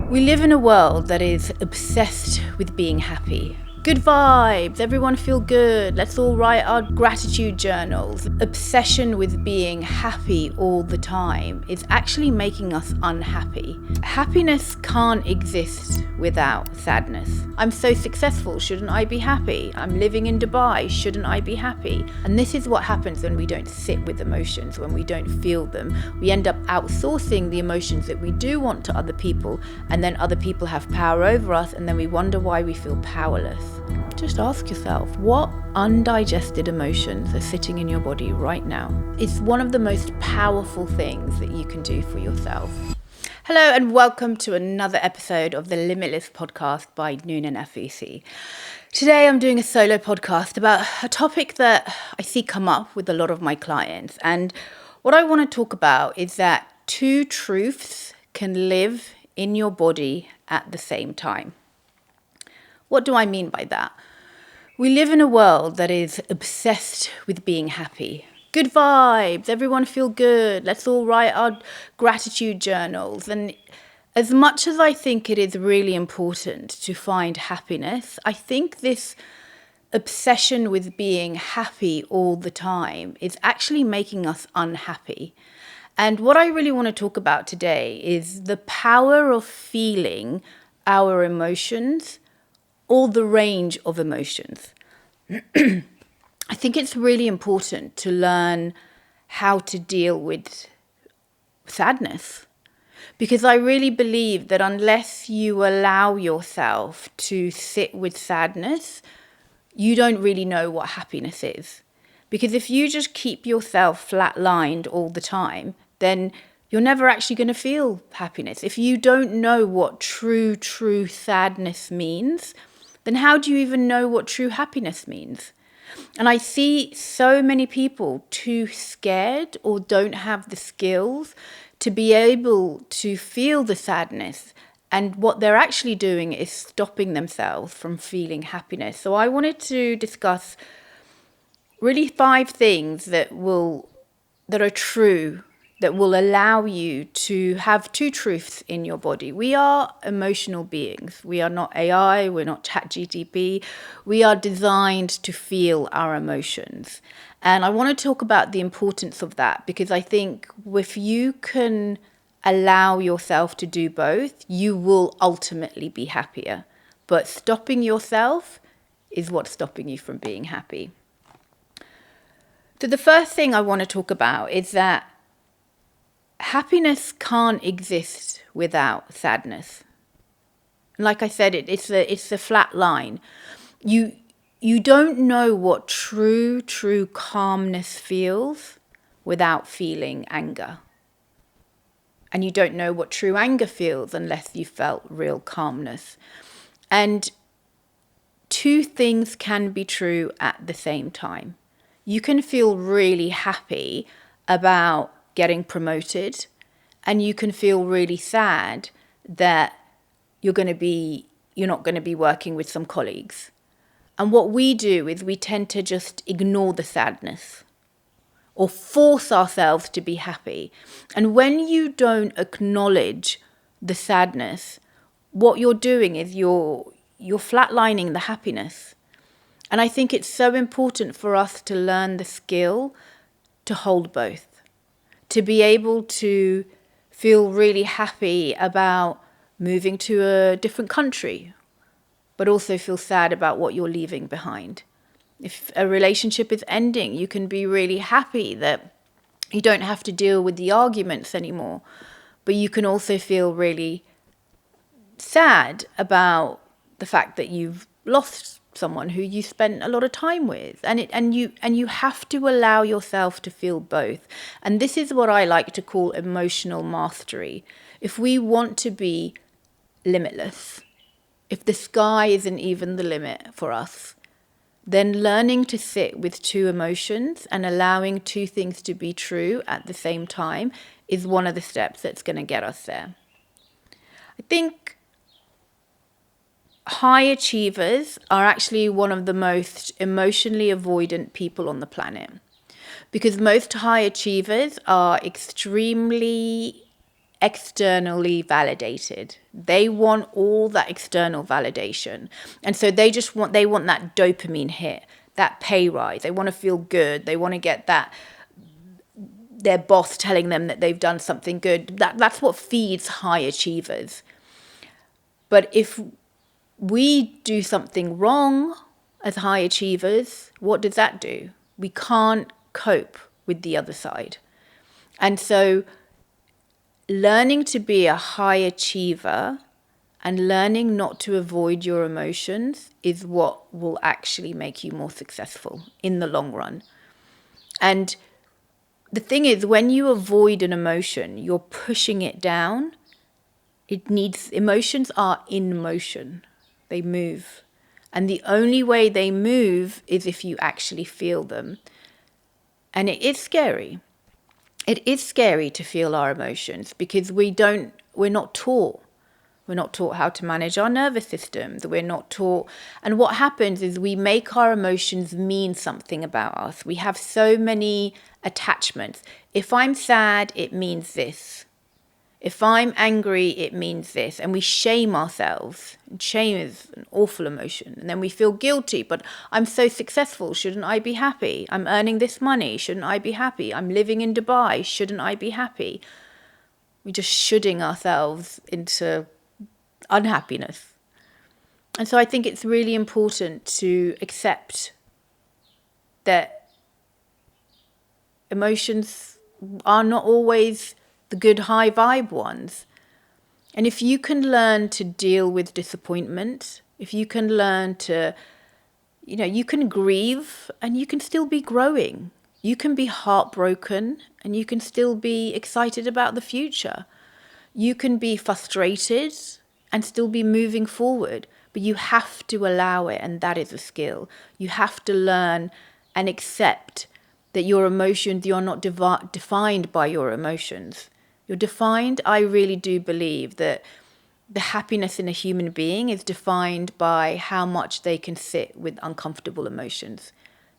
We live in a world that is obsessed with being happy. Good vibes, everyone feel good, let's all write our gratitude journals. Obsession with being happy all the time is actually making us unhappy. Happiness can't exist without sadness. I'm so successful, shouldn't I be happy? I'm living in Dubai, shouldn't I be happy? And this is what happens when we don't sit with emotions, when we don't feel them. We end up outsourcing the emotions that we do want to other people, and then other people have power over us, and then we wonder why we feel powerless. Just ask yourself, what undigested emotions are sitting in your body right now? It's one of the most powerful things that you can do for yourself. Hello and welcome to another episode of the Limitless podcast by Noona and Today I'm doing a solo podcast about a topic that I see come up with a lot of my clients. And what I want to talk about is that two truths can live in your body at the same time. What do I mean by that? We live in a world that is obsessed with being happy. Good vibes, everyone feel good, let's all write our gratitude journals. And as much as I think it is really important to find happiness, I think this obsession with being happy all the time is actually making us unhappy. And what I really want to talk about today is the power of feeling our emotions, all the range of emotions. I think it's really important to learn how to deal with sadness, because I really believe that unless you allow yourself to sit with sadness, you don't really know what happiness is. Because if you just keep yourself flatlined all the time, then you're never actually going to feel happiness. If you don't know what true sadness means, then how do you even know what true happiness means? And I see so many people too scared or don't have the skills to be able to feel the sadness. And what they're actually doing is stopping themselves from feeling happiness. So I wanted to discuss really 5 things that are true, that will allow you to have two truths in your body. We are emotional beings. We are not AI, we're not ChatGPT. We are designed to feel our emotions. And I want to talk about the importance of that, because I think if you can allow yourself to do both, you will ultimately be happier. But stopping yourself is what's stopping you from being happy. So the first thing I want to talk about is that happiness can't exist without sadness. Like I said, it's a flat line. You don't know what true calmness feels without feeling anger. And you don't know what true anger feels unless you felt real calmness. And two things can be true at the same time. You can feel really happy about getting promoted, and you can feel really sad that you're not going to be working with some colleagues. And what we do is we tend to just ignore the sadness or force ourselves to be happy. And when you don't acknowledge the sadness, what you're doing is you're flatlining the happiness. And I think it's so important for us to learn the skill to hold both. To be able to feel really happy about moving to a different country, but also feel sad about what you're leaving behind. If a relationship is ending, you can be really happy that you don't have to deal with the arguments anymore, but you can also feel really sad about the fact that you've lost someone who you spent a lot of time with, and you have to allow yourself to feel both. And this is what I like to call emotional mastery. If we want to be limitless, if the sky isn't even the limit for us, then learning to sit with two emotions and allowing two things to be true at the same time is one of the steps that's going to get us there. I think high achievers are actually one of the most emotionally avoidant people on the planet, because most high achievers are extremely externally validated. They want all that external validation. And so they want that dopamine hit, that pay rise. They want to feel good. They want to get that, their boss telling them that they've done something good. That's what feeds high achievers. But if we do something wrong as high achievers, what does that do? We can't cope with the other side. And so learning to be a high achiever and learning not to avoid your emotions is what will actually make you more successful in the long run. And the thing is, when you avoid an emotion, you're pushing it down. Emotions are in motion. They move. And the only way they move is if you actually feel them. And it is scary. It is scary to feel our emotions because we're not taught. We're not taught how to manage our nervous system. We're not taught. And what happens is we make our emotions mean something about us. We have so many attachments. If I'm sad, it means this. If I'm angry, it means this. And we shame ourselves. And shame is an awful emotion. And then we feel guilty. But I'm so successful. Shouldn't I be happy? I'm earning this money. Shouldn't I be happy? I'm living in Dubai. Shouldn't I be happy? We're just shooting ourselves into unhappiness. And so I think it's really important to accept that emotions are not always the good high vibe ones. And if you can learn to deal with disappointment, if you can learn to, you can grieve and you can still be growing. You can be heartbroken and you can still be excited about the future. You can be frustrated and still be moving forward, but you have to allow it, and that is a skill. You have to learn and accept that your emotions, you're not defined by your emotions. You're defined, I really do believe that the happiness in a human being is defined by how much they can sit with uncomfortable emotions.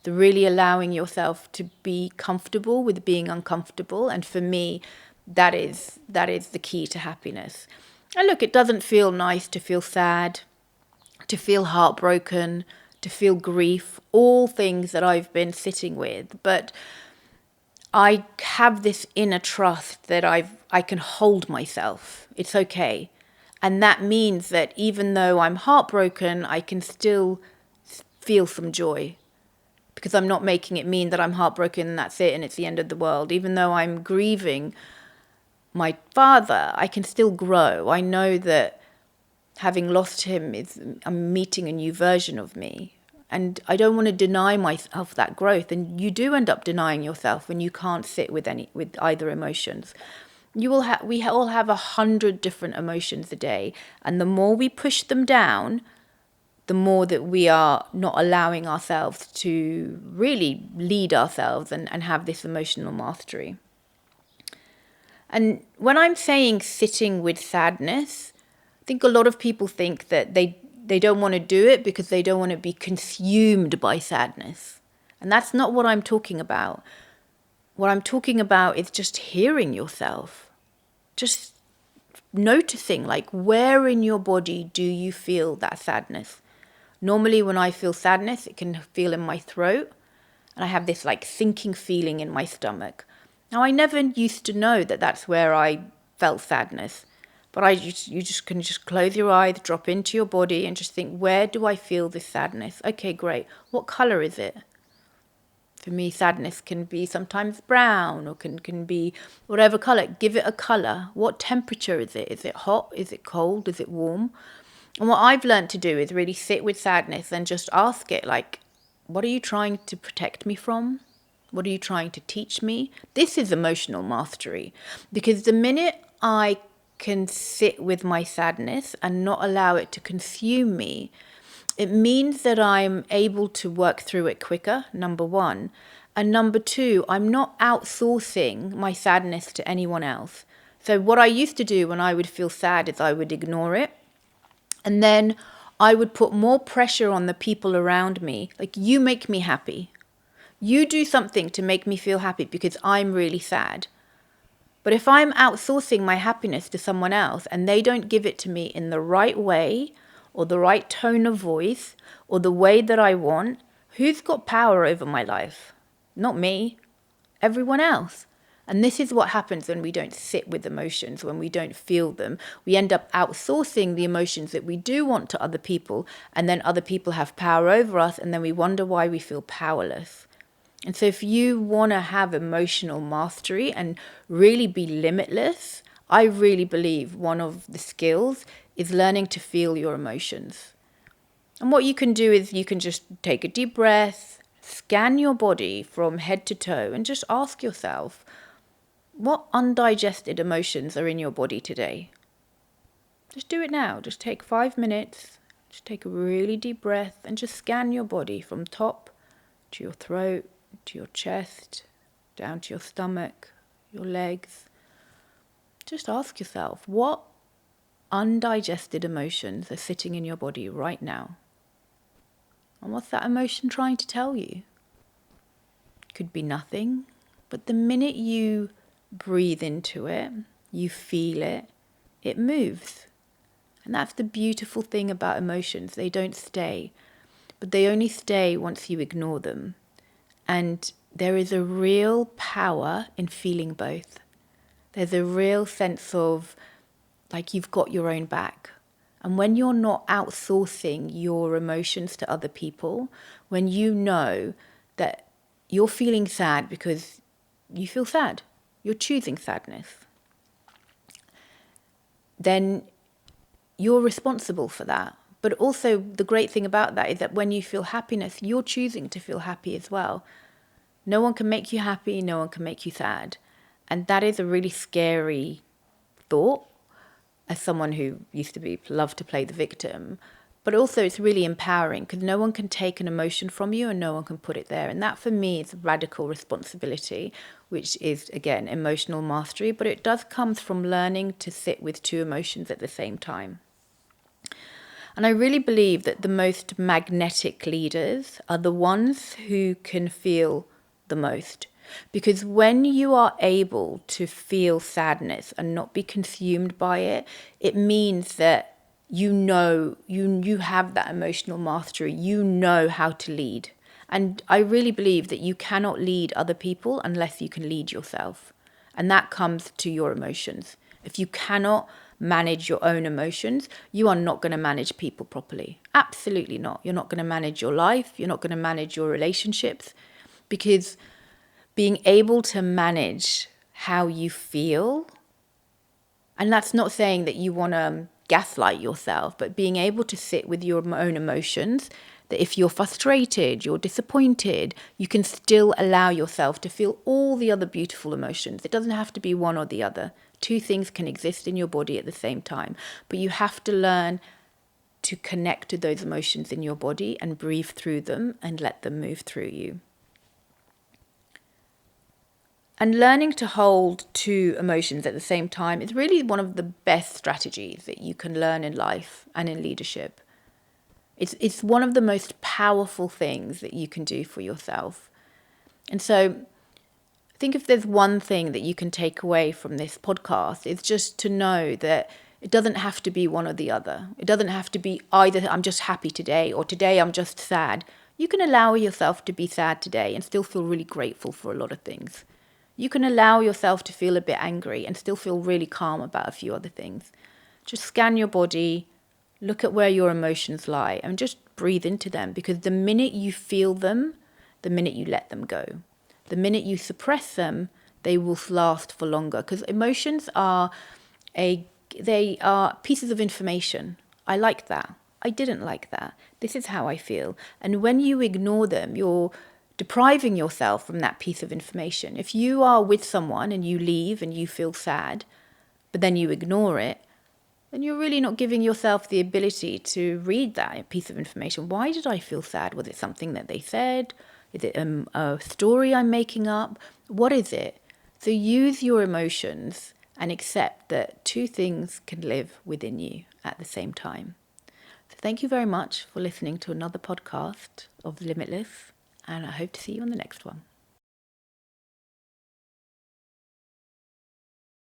So really allowing yourself to be comfortable with being uncomfortable. And for me, that is the key to happiness. And look, it doesn't feel nice to feel sad, to feel heartbroken, to feel grief, all things that I've been sitting with. But I have this inner trust that I can hold myself. It's okay. And that means that even though I'm heartbroken, I can still feel some joy. Because I'm not making it mean that I'm heartbroken and that's it and it's the end of the world. Even though I'm grieving my father, I can still grow. I know that having lost him, I'm meeting a new version of me. And I don't want to deny myself that growth. And you do end up denying yourself when you can't sit with either emotions. We all have 100 different emotions a day. And the more we push them down, the more that we are not allowing ourselves to really lead ourselves and have this emotional mastery. And when I'm saying sitting with sadness, I think a lot of people think that they don't want to do it because they don't want to be consumed by sadness. And that's not what I'm talking about. What I'm talking about is just hearing yourself. Just noticing, like, where in your body do you feel that sadness? Normally when I feel sadness, it can feel in my throat. And I have this like sinking feeling in my stomach. Now, I never used to know that that's where I felt sadness. But you can close your eyes, drop into your body and just think, where do I feel this sadness? Okay, great. What color is it? For me, sadness can be sometimes brown or can be whatever color. Give it a color. What temperature is it? Is it hot? Is it cold? Is it warm? And what I've learned to do is really sit with sadness and just ask it, like, what are you trying to protect me from? What are you trying to teach me? This is emotional mastery. Because the minute I can sit with my sadness and not allow it to consume me, it means that I'm able to work through it quicker, number one. And number two, I'm not outsourcing my sadness to anyone else. So what I used to do when I would feel sad is I would ignore it. And then I would put more pressure on the people around me. Like, you make me happy. You do something to make me feel happy because I'm really sad. But if I'm outsourcing my happiness to someone else and they don't give it to me in the right way or the right tone of voice or the way that I want, who's got power over my life? Not me, everyone else. And this is what happens when we don't sit with emotions, when we don't feel them. We end up outsourcing the emotions that we do want to other people, and then other people have power over us, and then we wonder why we feel powerless. And so if you want to have emotional mastery and really be limitless, I really believe one of the skills is learning to feel your emotions. And what you can do is you can just take a deep breath, scan your body from head to toe, and just ask yourself, what undigested emotions are in your body today? Just do it now. Just take 5 minutes. Just take a really deep breath and just scan your body from top to your throat, to your chest, down to your stomach, your legs. Just ask yourself, what undigested emotions are sitting in your body right now? And what's that emotion trying to tell you? Could be nothing, but the minute you breathe into it, you feel it, it moves. And that's the beautiful thing about emotions. They don't stay, but they only stay once you ignore them. And there is a real power in feeling both. There's a real sense of like you've got your own back. And when you're not outsourcing your emotions to other people, when you know that you're feeling sad because you feel sad, you're choosing sadness, then you're responsible for that. But also the great thing about that is that when you feel happiness, you're choosing to feel happy as well. No one can make you happy, no one can make you sad. And that is a really scary thought as someone who used to love to play the victim. But also it's really empowering because no one can take an emotion from you and no one can put it there. And that for me is radical responsibility, which is, again, emotional mastery. But it does come from learning to sit with two emotions at the same time. And I really believe that the most magnetic leaders are the ones who can feel the most. Because when you are able to feel sadness and not be consumed by it, it means that you know, you have that emotional mastery, you know how to lead. And I really believe that you cannot lead other people unless you can lead yourself. And that comes to your emotions. If you cannot manage your own emotions, you are not going to manage people properly. Absolutely not. You're not going to manage your life. You're not going to manage your relationships, because being able to manage how you feel, and that's not saying that you want to gaslight yourself, but being able to sit with your own emotions, that if you're frustrated, you're disappointed, you can still allow yourself to feel all the other beautiful emotions. It doesn't have to be one or the other. Two things can exist in your body at the same time, but you have to learn to connect to those emotions in your body and breathe through them and let them move through you. And learning to hold two emotions at the same time is really one of the best strategies that you can learn in life and in leadership. It's one of the most powerful things that you can do for yourself. And so I think if there's one thing that you can take away from this podcast, it's just to know that it doesn't have to be one or the other. It doesn't have to be either I'm just happy today or today I'm just sad. You can allow yourself to be sad today and still feel really grateful for a lot of things. You can allow yourself to feel a bit angry and still feel really calm about a few other things. Just scan your body, look at where your emotions lie, and just breathe into them, because the minute you feel them, the minute you let them go. The minute you suppress them, they will last for longer, because emotions are they are pieces of information. I like that. I didn't like that. This is how I feel. And when you ignore them, you're depriving yourself from that piece of information. If you are with someone and you leave and you feel sad, but then you ignore it, then you're really not giving yourself the ability to read that piece of information. Why did I feel sad? Was it something that they said? Is it a story I'm making up? What is it? So use your emotions and accept that two things can live within you at the same time. So thank you very much for listening to another podcast of Limitless, and I hope to see you on the next one.